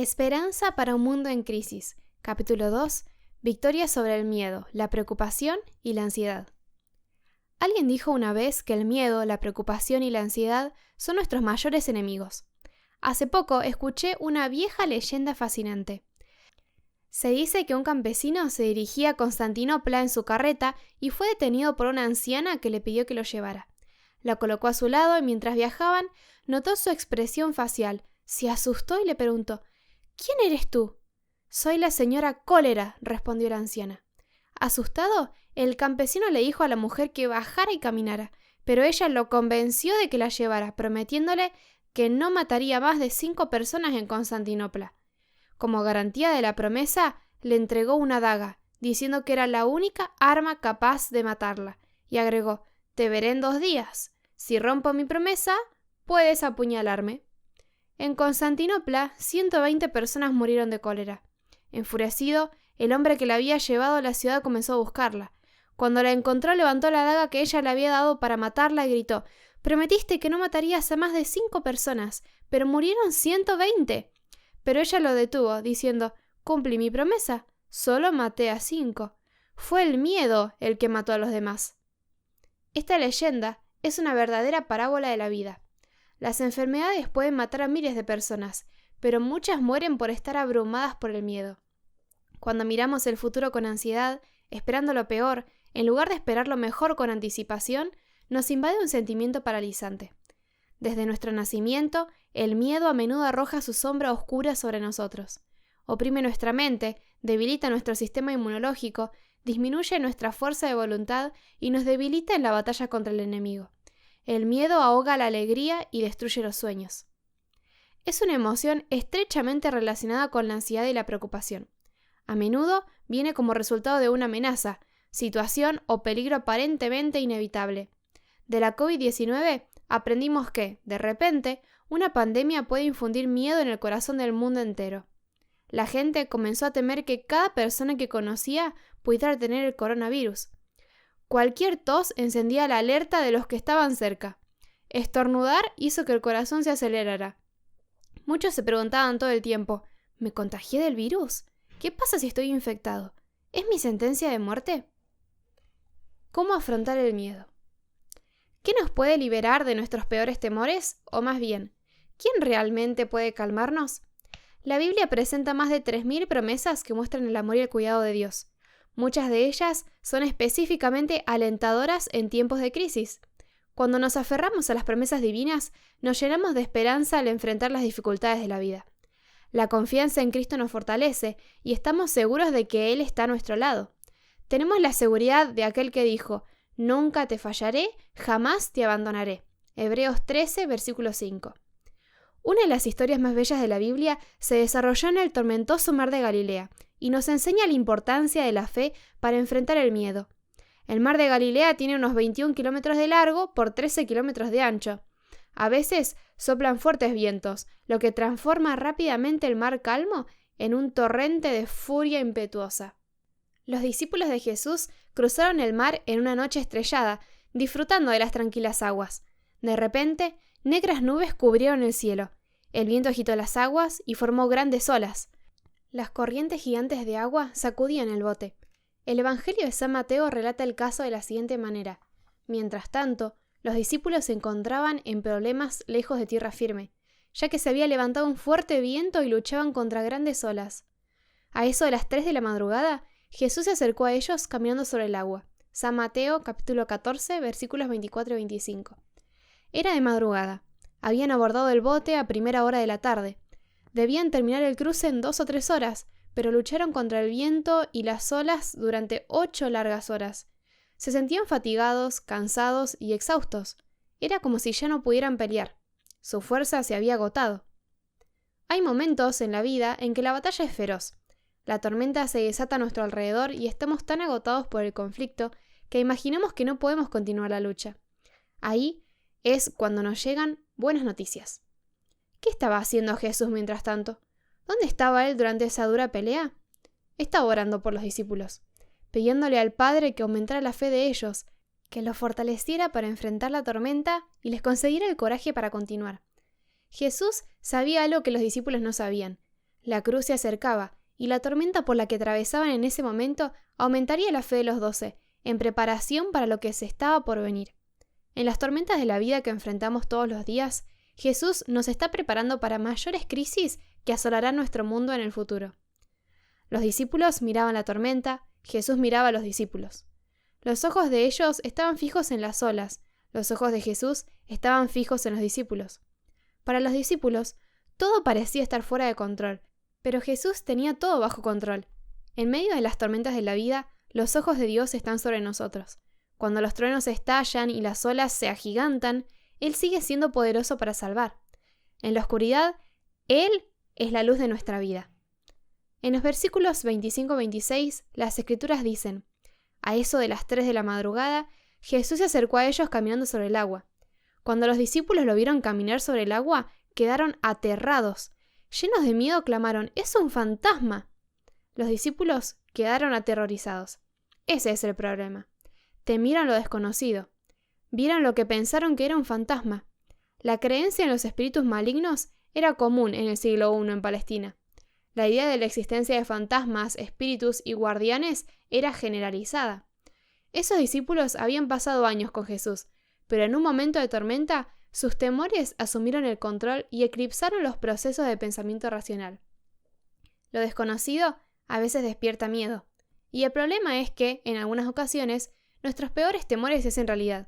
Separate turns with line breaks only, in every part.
Esperanza para un mundo en crisis. Capítulo 2. Victoria sobre el miedo, la preocupación y la ansiedad. Alguien dijo una vez que el miedo, la preocupación y la ansiedad son nuestros mayores enemigos. Hace poco escuché una vieja leyenda fascinante. Se dice que un campesino se dirigía a Constantinopla en su carreta y fue detenido por una anciana que le pidió que lo llevara. La colocó a su lado y mientras viajaban, notó su expresión facial, se asustó y le preguntó: «¿Quién eres tú?» «Soy la señora Cólera», respondió la anciana. Asustado, el campesino le dijo a la mujer que bajara y caminara, pero ella lo convenció de que la llevara, prometiéndole que no mataría más de 5 personas en Constantinopla. Como garantía de la promesa, le entregó una daga, diciendo que era la única arma capaz de matarla, y agregó: «Te veré en 2 días. Si rompo mi promesa, puedes apuñalarme». En Constantinopla, 120 personas murieron de cólera. Enfurecido, el hombre que la había llevado a la ciudad comenzó a buscarla. Cuando la encontró, levantó la daga que ella le había dado para matarla y gritó: «Prometiste que no matarías a más de 5 personas, pero murieron 120. Pero ella lo detuvo, diciendo: «Cumplí mi promesa, solo maté a 5. Fue el miedo el que mató a los demás». Esta leyenda es una verdadera parábola de la vida. Las enfermedades pueden matar a miles de personas, pero muchas mueren por estar abrumadas por el miedo. Cuando miramos el futuro con ansiedad, esperando lo peor, en lugar de esperar lo mejor con anticipación, nos invade un sentimiento paralizante. Desde nuestro nacimiento, el miedo a menudo arroja su sombra oscura sobre nosotros. Oprime nuestra mente, debilita nuestro sistema inmunológico, disminuye nuestra fuerza de voluntad y nos debilita en la batalla contra el enemigo. El miedo ahoga la alegría y destruye los sueños. Es una emoción estrechamente relacionada con la ansiedad y la preocupación. A menudo viene como resultado de una amenaza, situación o peligro aparentemente inevitable. De la COVID-19 aprendimos que, de repente, una pandemia puede infundir miedo en el corazón del mundo entero. La gente comenzó a temer que cada persona que conocía pudiera tener el coronavirus. Cualquier tos encendía la alerta de los que estaban cerca. Estornudar hizo que el corazón se acelerara. Muchos se preguntaban todo el tiempo: ¿me contagié del virus? ¿Qué pasa si estoy infectado? ¿Es mi sentencia de muerte? ¿Cómo afrontar el miedo? ¿Qué nos puede liberar de nuestros peores temores? O más bien, ¿quién realmente puede calmarnos? La Biblia presenta más de 3.000 promesas que muestran el amor y el cuidado de Dios. Muchas de ellas son específicamente alentadoras en tiempos de crisis. Cuando nos aferramos a las promesas divinas, nos llenamos de esperanza al enfrentar las dificultades de la vida. La confianza en Cristo nos fortalece y estamos seguros de que Él está a nuestro lado. Tenemos la seguridad de aquel que dijo: «Nunca te fallaré, jamás te abandonaré». Hebreos 13, versículo 5. Una de las historias más bellas de la Biblia se desarrolló en el tormentoso mar de Galilea y nos enseña la importancia de la fe para enfrentar el miedo. El mar de Galilea tiene unos 21 kilómetros de largo por 13 kilómetros de ancho. A veces soplan fuertes vientos, lo que transforma rápidamente el mar calmo en un torrente de furia impetuosa. Los discípulos de Jesús cruzaron el mar en una noche estrellada, disfrutando de las tranquilas aguas. De repente, negras nubes cubrieron el cielo. El viento agitó las aguas y formó grandes olas. Las corrientes gigantes de agua sacudían el bote. El Evangelio de San Mateo relata el caso de la siguiente manera. Mientras tanto, los discípulos se encontraban en problemas lejos de tierra firme, ya que se había levantado un fuerte viento y luchaban contra grandes olas. A eso de las 3 de la madrugada, Jesús se acercó a ellos caminando sobre el agua. San Mateo, capítulo 14, versículos 24 y 25. Era de madrugada. Habían abordado el bote a primera hora de la tarde. Debían terminar el cruce en 2 o 3 horas, pero lucharon contra el viento y las olas durante 8 largas horas. Se sentían fatigados, cansados y exhaustos. Era como si ya no pudieran pelear. Su fuerza se había agotado. Hay momentos en la vida en que la batalla es feroz. La tormenta se desata a nuestro alrededor y estamos tan agotados por el conflicto que imaginamos que no podemos continuar la lucha. Ahí es cuando nos llegan buenas noticias. ¿Qué estaba haciendo Jesús mientras tanto? ¿Dónde estaba él durante esa dura pelea? Estaba orando por los discípulos, pidiéndole al Padre que aumentara la fe de ellos, que los fortaleciera para enfrentar la tormenta y les concediera el coraje para continuar. Jesús sabía algo que los discípulos no sabían. La cruz se acercaba, y la tormenta por la que atravesaban en ese momento aumentaría la fe de los 12, en preparación para lo que se estaba por venir. En las tormentas de la vida que enfrentamos todos los días, Jesús nos está preparando para mayores crisis que asolarán nuestro mundo en el futuro. Los discípulos miraban la tormenta, Jesús miraba a los discípulos. Los ojos de ellos estaban fijos en las olas, los ojos de Jesús estaban fijos en los discípulos. Para los discípulos, todo parecía estar fuera de control, pero Jesús tenía todo bajo control. En medio de las tormentas de la vida, los ojos de Dios están sobre nosotros. Cuando los truenos estallan y las olas se agigantan, Él sigue siendo poderoso para salvar. En la oscuridad, Él es la luz de nuestra vida. En los versículos 25-26, las Escrituras dicen: a eso de las 3 de la madrugada, Jesús se acercó a ellos caminando sobre el agua. Cuando los discípulos lo vieron caminar sobre el agua, quedaron aterrados. Llenos de miedo, clamaron: ¡es un fantasma! Los discípulos quedaron aterrorizados. Ese es el problema. Temieron lo desconocido. Vieron lo que pensaron que era un fantasma. La creencia en los espíritus malignos era común en el siglo I en Palestina. La idea de la existencia de fantasmas, espíritus y guardianes era generalizada. Esos discípulos habían pasado años con Jesús, pero en un momento de tormenta, sus temores asumieron el control y eclipsaron los procesos de pensamiento racional. Lo desconocido a veces despierta miedo, y el problema es que, en algunas ocasiones, nuestros peores temores se hacen realidad.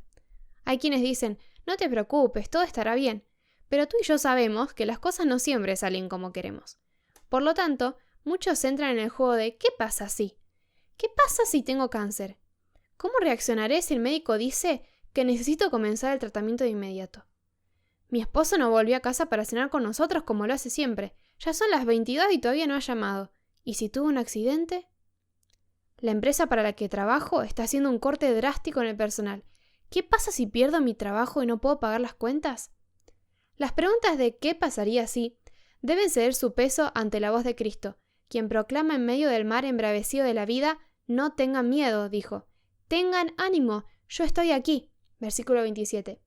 Hay quienes dicen: no te preocupes, todo estará bien, pero tú y yo sabemos que las cosas no siempre salen como queremos. Por lo tanto, muchos entran en el juego de ¿qué pasa si? ¿Qué pasa si tengo cáncer? ¿Cómo reaccionaré si el médico dice que necesito comenzar el tratamiento de inmediato? Mi esposo no volvió a casa para cenar con nosotros como lo hace siempre. Ya son las 22 y todavía no ha llamado. ¿Y si tuvo un accidente? La empresa para la que trabajo está haciendo un corte drástico en el personal. ¿Qué pasa si pierdo mi trabajo y no puedo pagar las cuentas? Las preguntas de ¿qué pasaría si? Deben ceder su peso ante la voz de Cristo, quien proclama en medio del mar embravecido de la vida: no tengan miedo, dijo. Tengan ánimo, yo estoy aquí. Versículo 27.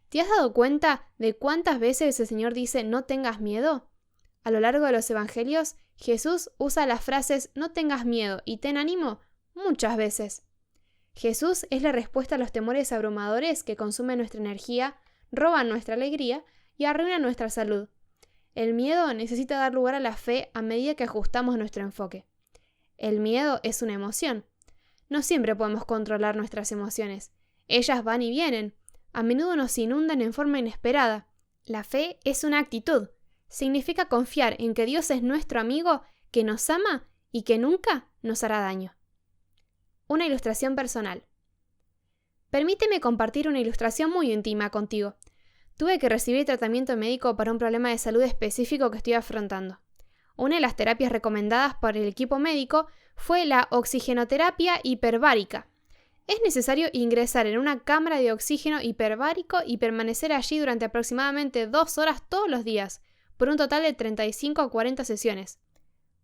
¿Te has dado cuenta de cuántas veces el Señor dice no tengas miedo? A lo largo de los evangelios, Jesús usa las frases no tengas miedo y ten ánimo muchas veces. Jesús es la respuesta a los temores abrumadores que consumen nuestra energía, roban nuestra alegría y arruinan nuestra salud. El miedo necesita dar lugar a la fe a medida que ajustamos nuestro enfoque. El miedo es una emoción. No siempre podemos controlar nuestras emociones. Ellas van y vienen. A menudo nos inundan en forma inesperada. La fe es una actitud. Significa confiar en que Dios es nuestro amigo, que nos ama y que nunca nos hará daño. Una ilustración personal. Permíteme compartir una ilustración muy íntima contigo. Tuve que recibir tratamiento médico para un problema de salud específico que estoy afrontando. Una de las terapias recomendadas por el equipo médico fue la oxigenoterapia hiperbárica. Es necesario ingresar en una cámara de oxígeno hiperbárico y permanecer allí durante aproximadamente 2 horas todos los días, por un total de 35 a 40 sesiones.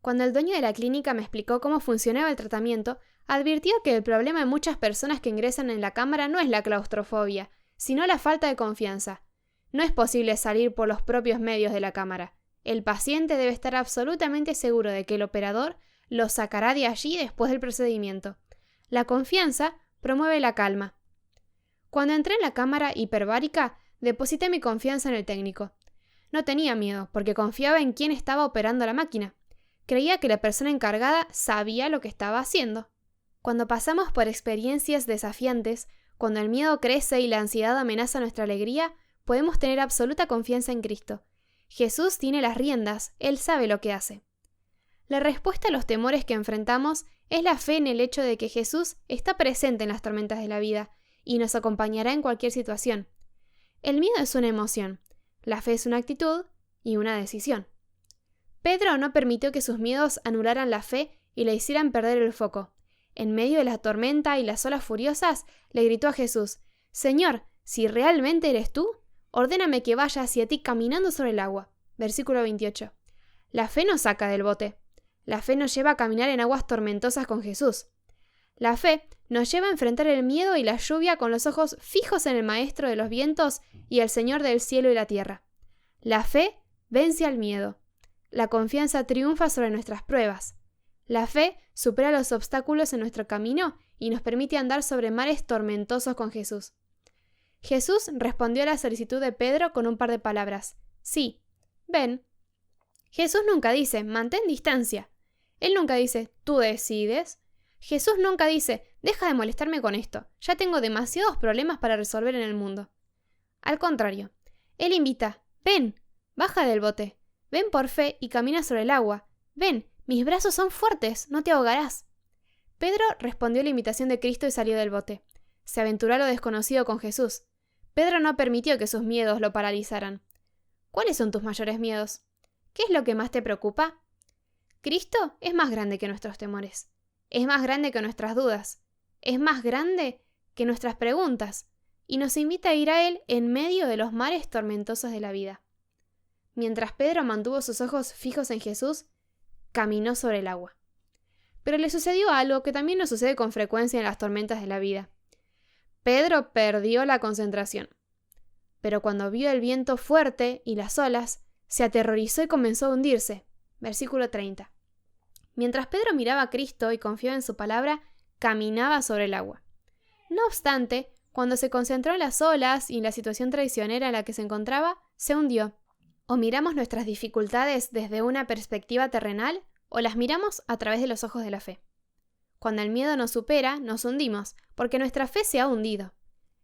Cuando el dueño de la clínica me explicó cómo funcionaba el tratamiento, advirtió que el problema de muchas personas que ingresan en la cámara no es la claustrofobia, sino la falta de confianza. No es posible salir por los propios medios de la cámara. El paciente debe estar absolutamente seguro de que el operador lo sacará de allí después del procedimiento. La confianza promueve la calma. Cuando entré en la cámara hiperbárica, deposité mi confianza en el técnico. No tenía miedo, porque confiaba en quién estaba operando la máquina. Creía que la persona encargada sabía lo que estaba haciendo. Cuando pasamos por experiencias desafiantes, cuando el miedo crece y la ansiedad amenaza nuestra alegría, podemos tener absoluta confianza en Cristo. Jesús tiene las riendas, Él sabe lo que hace. La respuesta a los temores que enfrentamos es la fe en el hecho de que Jesús está presente en las tormentas de la vida y nos acompañará en cualquier situación. El miedo es una emoción, la fe es una actitud y una decisión. Pedro no permitió que sus miedos anularan la fe y le hicieran perder el foco. En medio de la tormenta y las olas furiosas, le gritó a Jesús: «Señor, si realmente eres tú, ordéname que vaya hacia ti caminando sobre el agua». Versículo 28. La fe nos saca del bote. La fe nos lleva a caminar en aguas tormentosas con Jesús. La fe nos lleva a enfrentar el miedo y la lluvia con los ojos fijos en el Maestro de los vientos y el Señor del cielo y la tierra. La fe vence al miedo. La confianza triunfa sobre nuestras pruebas. La fe supera los obstáculos en nuestro camino y nos permite andar sobre mares tormentosos con Jesús. Jesús respondió a la solicitud de Pedro con un par de palabras. Sí, ven. Jesús nunca dice, mantén distancia. Él nunca dice, tú decides. Jesús nunca dice, deja de molestarme con esto, ya tengo demasiados problemas para resolver en el mundo. Al contrario, Él invita, ven, baja del bote, ven por fe y camina sobre el agua, ven, mis brazos son fuertes, no te ahogarás. Pedro respondió a la invitación de Cristo y salió del bote. Se aventuró a lo desconocido con Jesús. Pedro no permitió que sus miedos lo paralizaran. ¿Cuáles son tus mayores miedos? ¿Qué es lo que más te preocupa? Cristo es más grande que nuestros temores. Es más grande que nuestras dudas. Es más grande que nuestras preguntas. Y nos invita a ir a Él en medio de los mares tormentosos de la vida. Mientras Pedro mantuvo sus ojos fijos en Jesús, caminó sobre el agua. Pero le sucedió algo que también nos sucede con frecuencia en las tormentas de la vida. Pedro perdió la concentración. Pero cuando vio el viento fuerte y las olas, se aterrorizó y comenzó a hundirse. Versículo 30. Mientras Pedro miraba a Cristo y confiaba en su palabra, caminaba sobre el agua. No obstante, cuando se concentró en las olas y en la situación traicionera en la que se encontraba, se hundió. O miramos nuestras dificultades desde una perspectiva terrenal, o las miramos a través de los ojos de la fe. Cuando el miedo nos supera, nos hundimos, porque nuestra fe se ha hundido.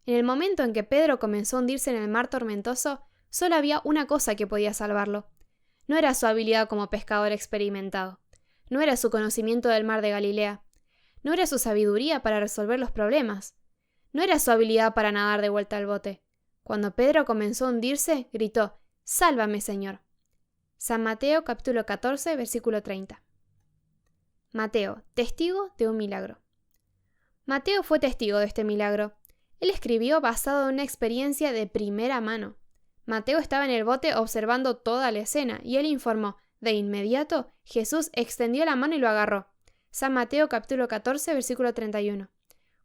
En el momento en que Pedro comenzó a hundirse en el mar tormentoso, solo había una cosa que podía salvarlo. No era su habilidad como pescador experimentado. No era su conocimiento del mar de Galilea. No era su sabiduría para resolver los problemas. No era su habilidad para nadar de vuelta al bote. Cuando Pedro comenzó a hundirse, gritó, «¡Sálvame, Señor!». San Mateo capítulo 14, versículo 30. Mateo, testigo de un milagro. Mateo fue testigo de este milagro. Él escribió basado en una experiencia de primera mano. Mateo estaba en el bote observando toda la escena y él informó, de inmediato, Jesús extendió la mano y lo agarró. San Mateo capítulo 14, versículo 31.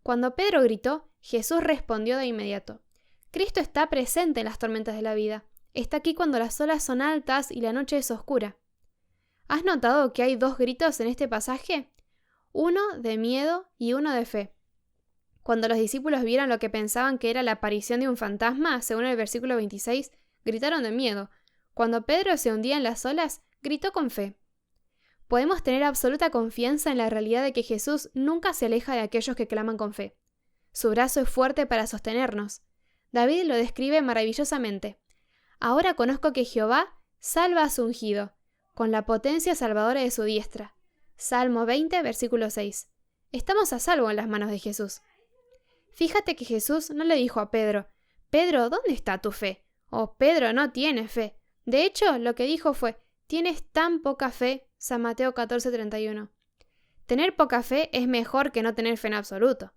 Cuando Pedro gritó, Jesús respondió de inmediato. Cristo está presente en las tormentas de la vida. Está aquí cuando las olas son altas y la noche es oscura. ¿Has notado que hay dos gritos en este pasaje? Uno de miedo y uno de fe. Cuando los discípulos vieron lo que pensaban que era la aparición de un fantasma, según el versículo 26, gritaron de miedo. Cuando Pedro se hundía en las olas, gritó con fe. Podemos tener absoluta confianza en la realidad de que Jesús nunca se aleja de aquellos que claman con fe. Su brazo es fuerte para sostenernos. David lo describe maravillosamente. Ahora conozco que Jehová salva a su ungido, con la potencia salvadora de su diestra. Salmo 20, versículo 6. Estamos a salvo en las manos de Jesús. Fíjate que Jesús no le dijo a Pedro, Pedro, ¿dónde está tu fe? O Pedro no tiene fe. De hecho, lo que dijo fue, tienes tan poca fe, San Mateo 14, 31. Tener poca fe es mejor que no tener fe en absoluto.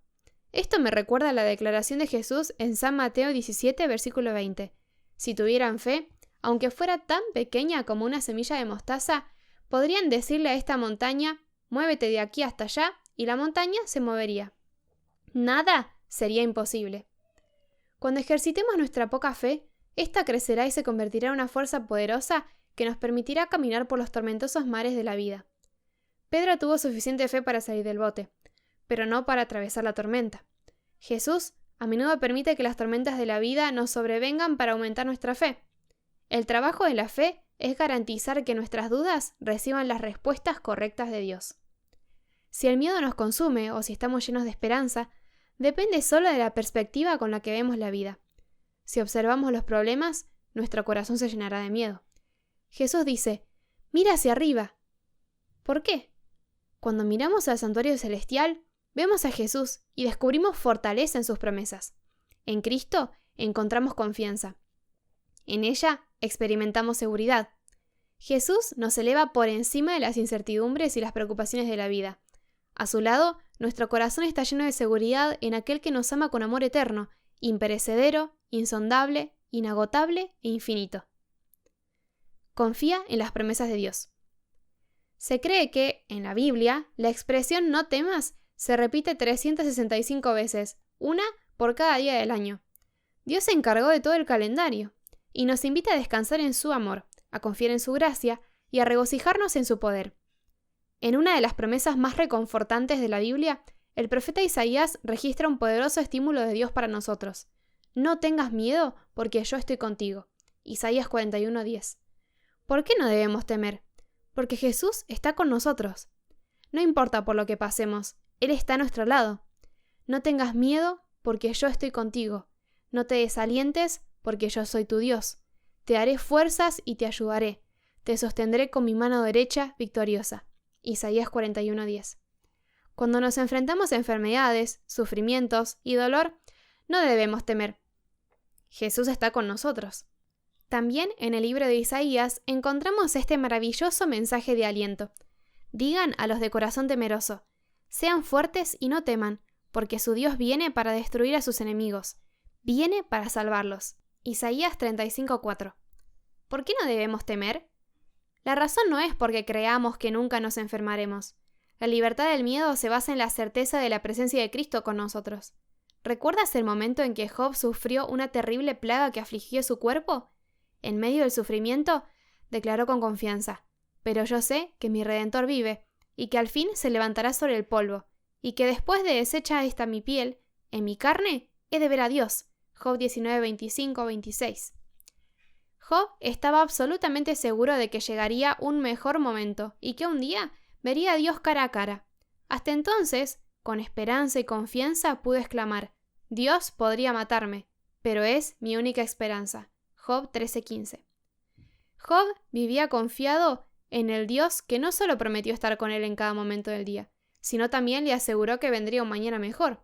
Esto me recuerda a la declaración de Jesús en San Mateo 17, versículo 20. Si tuvieran fe, aunque fuera tan pequeña como una semilla de mostaza, podrían decirle a esta montaña, muévete de aquí hasta allá, y la montaña se movería. Nada sería imposible. Cuando ejercitemos nuestra poca fe, esta crecerá y se convertirá en una fuerza poderosa que nos permitirá caminar por los tormentosos mares de la vida. Pedro tuvo suficiente fe para salir del bote, pero no para atravesar la tormenta. Jesús a menudo permite que las tormentas de la vida nos sobrevengan para aumentar nuestra fe. El trabajo de la fe es garantizar que nuestras dudas reciban las respuestas correctas de Dios. Si el miedo nos consume o si estamos llenos de esperanza, depende solo de la perspectiva con la que vemos la vida. Si observamos los problemas, nuestro corazón se llenará de miedo. Jesús dice, mira hacia arriba. ¿Por qué? Cuando miramos al santuario celestial, vemos a Jesús y descubrimos fortaleza en sus promesas. En Cristo encontramos confianza. En ella experimentamos seguridad. Jesús nos eleva por encima de las incertidumbres y las preocupaciones de la vida. A su lado, nuestro corazón está lleno de seguridad en aquel que nos ama con amor eterno, imperecedero, insondable, inagotable e infinito. Confía en las promesas de Dios. Se cree que, en la Biblia, la expresión no temas se repite 365 veces, una por cada día del año. Dios se encargó de todo el calendario y nos invita a descansar en su amor, a confiar en su gracia y a regocijarnos en su poder. En una de las promesas más reconfortantes de la Biblia, el profeta Isaías registra un poderoso estímulo de Dios para nosotros. No tengas miedo, porque yo estoy contigo. Isaías 41:10. ¿Por qué no debemos temer? Porque Jesús está con nosotros. No importa por lo que pasemos, Él está a nuestro lado. No tengas miedo, porque yo estoy contigo. No te desalientes, porque yo soy tu Dios. Te daré fuerzas y te ayudaré. Te sostendré con mi mano derecha victoriosa. Isaías 41:10. Cuando nos enfrentamos a enfermedades, sufrimientos y dolor, no debemos temer. Jesús está con nosotros. También en el libro de Isaías encontramos este maravilloso mensaje de aliento. Digan a los de corazón temeroso, sean fuertes y no teman, porque su Dios viene para destruir a sus enemigos. Viene para salvarlos. Isaías 35:4. ¿Por qué no debemos temer? La razón no es porque creamos que nunca nos enfermaremos. La libertad del miedo se basa en la certeza de la presencia de Cristo con nosotros. ¿Recuerdas el momento en que Job sufrió una terrible plaga que afligió su cuerpo? En medio del sufrimiento, declaró con confianza, pero yo sé que mi Redentor vive, y que al fin se levantará sobre el polvo, y que después de deshecha esta mi piel, en mi carne he de ver a Dios. Job 19:25-26. Job estaba absolutamente seguro de que llegaría un mejor momento, y que un día vería a Dios cara a cara. Hasta entonces, con esperanza y confianza, pudo exclamar, Dios podría matarme, pero es mi única esperanza. Job 13:15. Job vivía confiado en el Dios que no solo prometió estar con él en cada momento del día, sino también le aseguró que vendría un mañana mejor.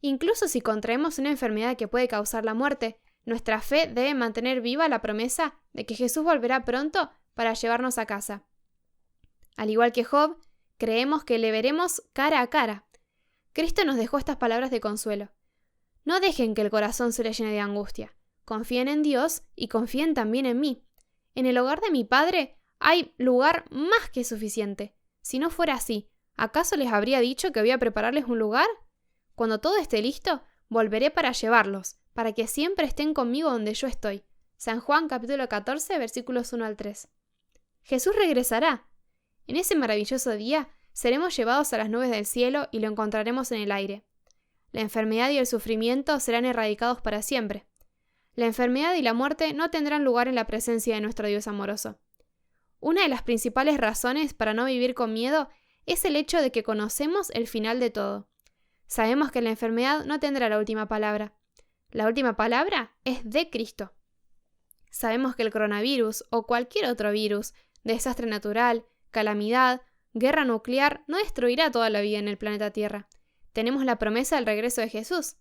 Incluso si contraemos una enfermedad que puede causar la muerte, nuestra fe debe mantener viva la promesa de que Jesús volverá pronto para llevarnos a casa. Al igual que Job, creemos que le veremos cara a cara. Cristo nos dejó estas palabras de consuelo. No dejen que el corazón se les llene de angustia. Confíen en Dios y confíen también en mí. En el hogar de mi Padre hay lugar más que suficiente. Si no fuera así, ¿acaso les habría dicho que voy a prepararles un lugar? Cuando todo esté listo, volveré para llevarlos, para que siempre estén conmigo donde yo estoy. San Juan capítulo 14, versículos 1-3. Jesús regresará. En ese maravilloso día, seremos llevados a las nubes del cielo y lo encontraremos en el aire. La enfermedad y el sufrimiento serán erradicados para siempre. La enfermedad y la muerte no tendrán lugar en la presencia de nuestro Dios amoroso. Una de las principales razones para no vivir con miedo es el hecho de que conocemos el final de todo. Sabemos que la enfermedad no tendrá la última palabra. La última palabra es de Cristo. Sabemos que el coronavirus o cualquier otro virus, desastre natural, calamidad, guerra nuclear no destruirá toda la vida en el planeta Tierra. Tenemos la promesa del regreso de Jesús.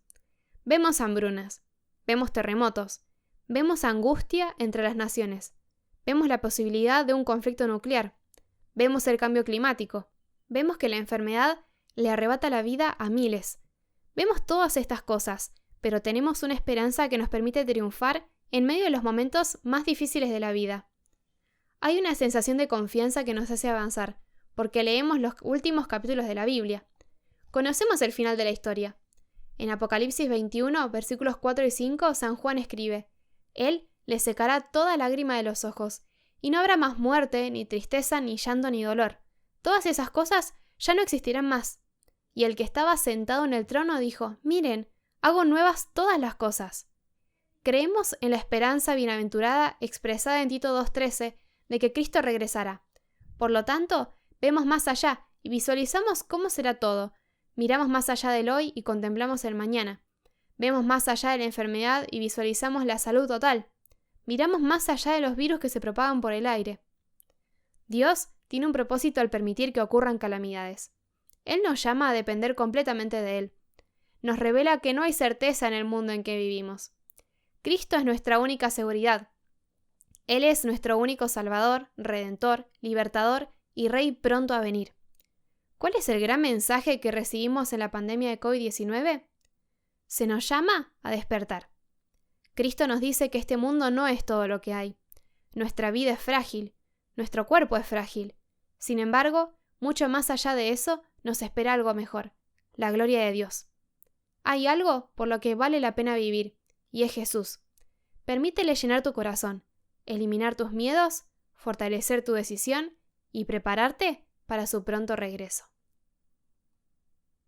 Vemos hambrunas, vemos terremotos, vemos angustia entre las naciones, vemos la posibilidad de un conflicto nuclear, vemos el cambio climático, vemos que la enfermedad le arrebata la vida a miles. Vemos todas estas cosas, pero tenemos una esperanza que nos permite triunfar en medio de los momentos más difíciles de la vida. Hay una sensación de confianza que nos hace avanzar, porque leemos los últimos capítulos de la Biblia. Conocemos el final de la historia. En Apocalipsis 21, versículos 4 y 5, San Juan escribe, Él le secará toda lágrima de los ojos, y no habrá más muerte, ni tristeza, ni llanto, ni dolor. Todas esas cosas ya no existirán más. Y el que estaba sentado en el trono dijo, miren, hago nuevas todas las cosas. Creemos en la esperanza bienaventurada expresada en Tito 2:13 de que Cristo regresará. Por lo tanto, vemos más allá y visualizamos cómo será todo. Miramos más allá del hoy y contemplamos el mañana. Vemos más allá de la enfermedad y visualizamos la salud total. Miramos más allá de los virus que se propagan por el aire. Dios tiene un propósito al permitir que ocurran calamidades. Él nos llama a depender completamente de Él. Nos revela que no hay certeza en el mundo en que vivimos. Cristo es nuestra única seguridad. Él es nuestro único Salvador, Redentor, Libertador y Rey pronto a venir. ¿Cuál es el gran mensaje que recibimos en la pandemia de COVID-19? Se nos llama a despertar. Cristo nos dice que este mundo no es todo lo que hay. Nuestra vida es frágil, nuestro cuerpo es frágil. Sin embargo, mucho más allá de eso, nos espera algo mejor, la gloria de Dios. Hay algo por lo que vale la pena vivir, y es Jesús. Permítele llenar tu corazón, eliminar tus miedos, fortalecer tu decisión y prepararte para su pronto regreso.